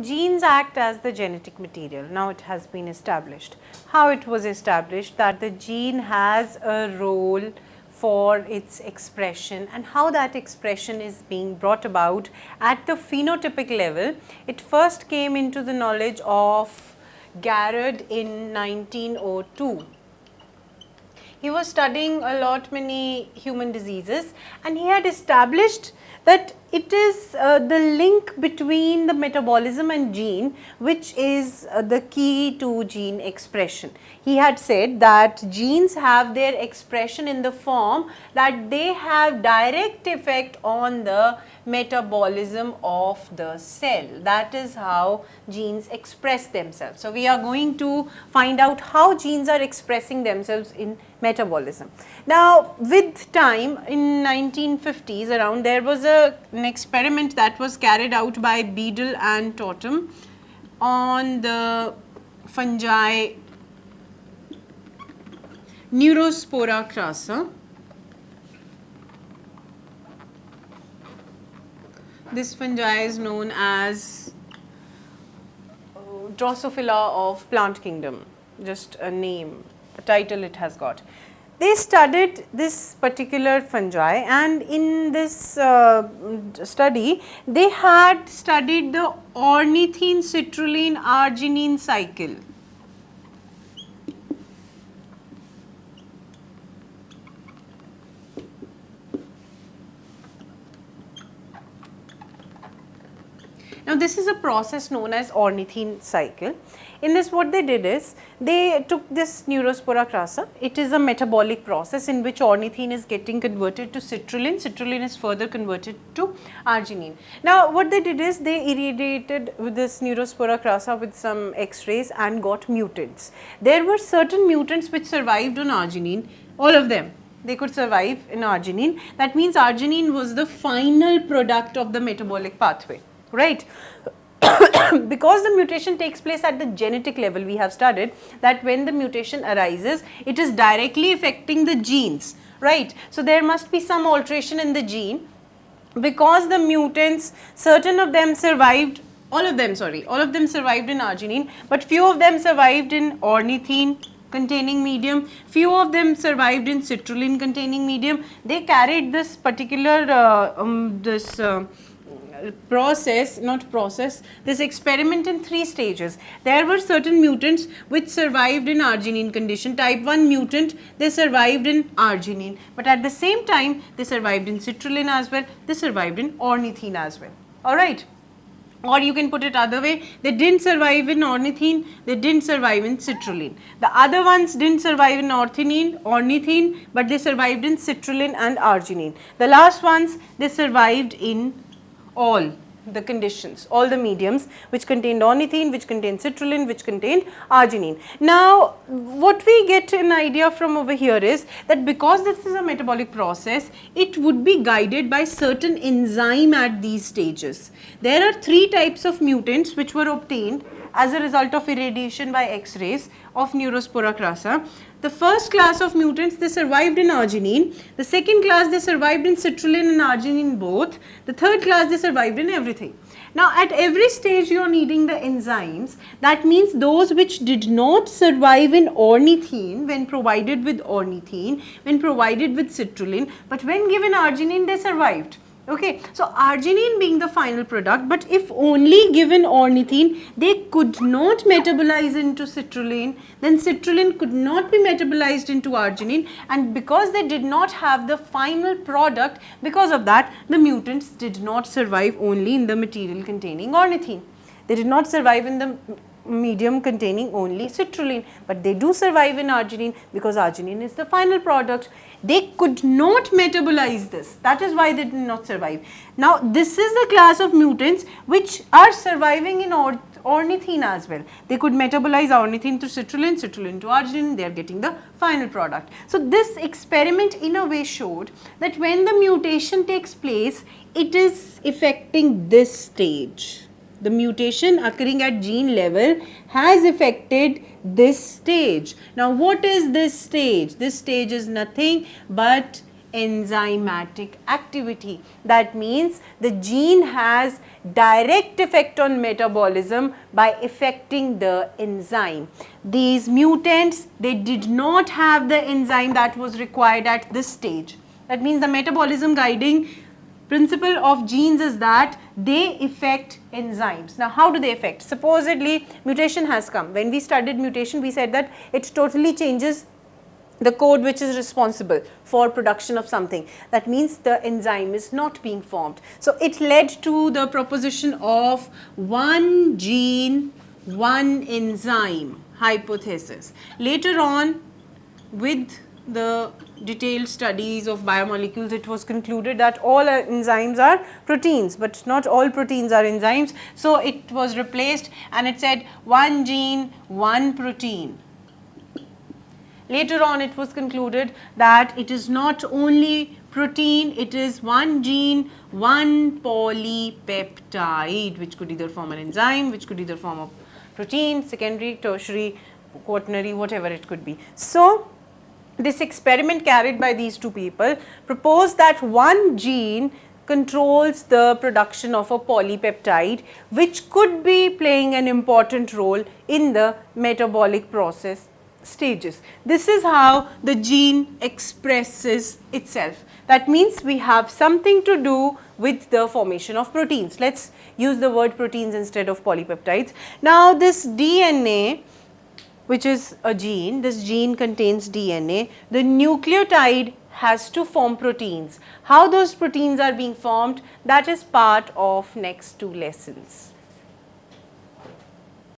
genes act as the genetic material. Now it has been established. How it was established? That the gene has a role for its expression, and how that expression is being brought about at the phenotypic level. It first came into the knowledge of Garrod in 1902. He was studying a lot many human diseases, and he had established that it is the link between the metabolism and gene which is the key to gene expression. He had said that genes have their expression in the form that they have direct effect on the metabolism of the cell. That is how genes express themselves. So, we are going to find out how genes are expressing themselves in metabolism. Now, with time in 1950s around, there was an experiment that was carried out by Beadle and Totem on the fungi Neurospora crassa. This fungi is known as Drosophila of plant kingdom, just a name, a title it has got. They studied this particular fungi, and in this study they had studied the ornithine citrulline arginine cycle. Now, this is a process known as ornithine cycle. In this, what they did is, they took this Neurospora crassa. It is a metabolic process in which ornithine is getting converted to citrulline. Citrulline is further converted to arginine. Now, what they did is, they irradiated with this Neurospora crassa with some X-rays and got mutants. There were certain mutants which survived on arginine, all of them. They could survive in arginine. That means arginine was the final product of the metabolic pathway. Right. Because the mutation takes place at the genetic level, we have studied that when the mutation arises, it is directly affecting the genes, right. So, there must be some alteration in the gene. Because the mutants, certain of them survived, all of them survived in arginine, but few of them survived in ornithine containing medium, few of them survived in citrulline containing medium. They carried this particular this experiment in 3 stages. There were certain mutants which survived in arginine condition. Type 1 mutant, they survived in arginine, but at the same time they survived in citrulline as well, they survived in ornithine as well. Alright. Or you can put it other way, they didn't survive in ornithine, they didn't survive in citrulline. The other ones didn't survive in ornithine, but they survived in citrulline and arginine. The last ones, they survived in all the conditions, all the mediums which contained ornithine, which contained citrulline, which contained arginine. Now, what we get an idea from over here is that because this is a metabolic process, it would be guided by certain enzyme at these stages. There are 3 types of mutants which were obtained as a result of irradiation by X-rays of Neurospora crassa. The first class of mutants, they survived in arginine. The second class, they survived in citrulline and arginine both. The third class, they survived in everything. Now, at every stage you are needing the enzymes. That means those which did not survive in ornithine when provided with ornithine, when provided with citrulline, but when given arginine, they survived. Okay, so arginine being the final product, but if only given ornithine, they could not metabolize into citrulline, then citrulline could not be metabolized into arginine, and because they did not have the final product, because of that, the mutants did not survive only in the material containing ornithine. They did not survive in the medium containing only citrulline, but they do survive in arginine because arginine is the final product. They could not metabolize this, that is why they did not survive. Now, this is the class of mutants which are surviving in ornithine as well. They could metabolize ornithine to citrulline, citrulline to arginine, they are getting the final product. So, this experiment in a way showed that when the mutation takes place, it is affecting this stage. The mutation occurring at gene level has affected this stage. Now, what is this stage? This stage is nothing but enzymatic activity. That means the gene has direct effect on metabolism by affecting the enzyme. These mutants, they did not have the enzyme that was required at this stage. That means the metabolism guiding principle of genes is that they affect enzymes. Now, how do they affect? Supposedly, mutation has come. When we studied mutation, we said that it totally changes the code which is responsible for production of something. That means the enzyme is not being formed. So, it led to the proposition of one gene, one enzyme hypothesis. Later on, with the detailed studies of biomolecules, it was concluded that all enzymes are proteins, but not all proteins are enzymes. So, it was replaced and it said one gene, one protein. Later on, it was concluded that it is not only protein, it is one gene, one polypeptide, which could either form an enzyme, which could either form a protein, secondary, tertiary, quaternary, whatever it could be. So, this experiment carried by these two people proposed that one gene controls the production of a polypeptide, which could be playing an important role in the metabolic process stages. This is how the gene expresses itself. That means we have something to do with the formation of proteins. Let's use the word proteins instead of polypeptides. Now, this DNA, which is a gene, this gene contains DNA. The nucleotide has to form proteins. How those proteins are being formed, that is part of next two lessons.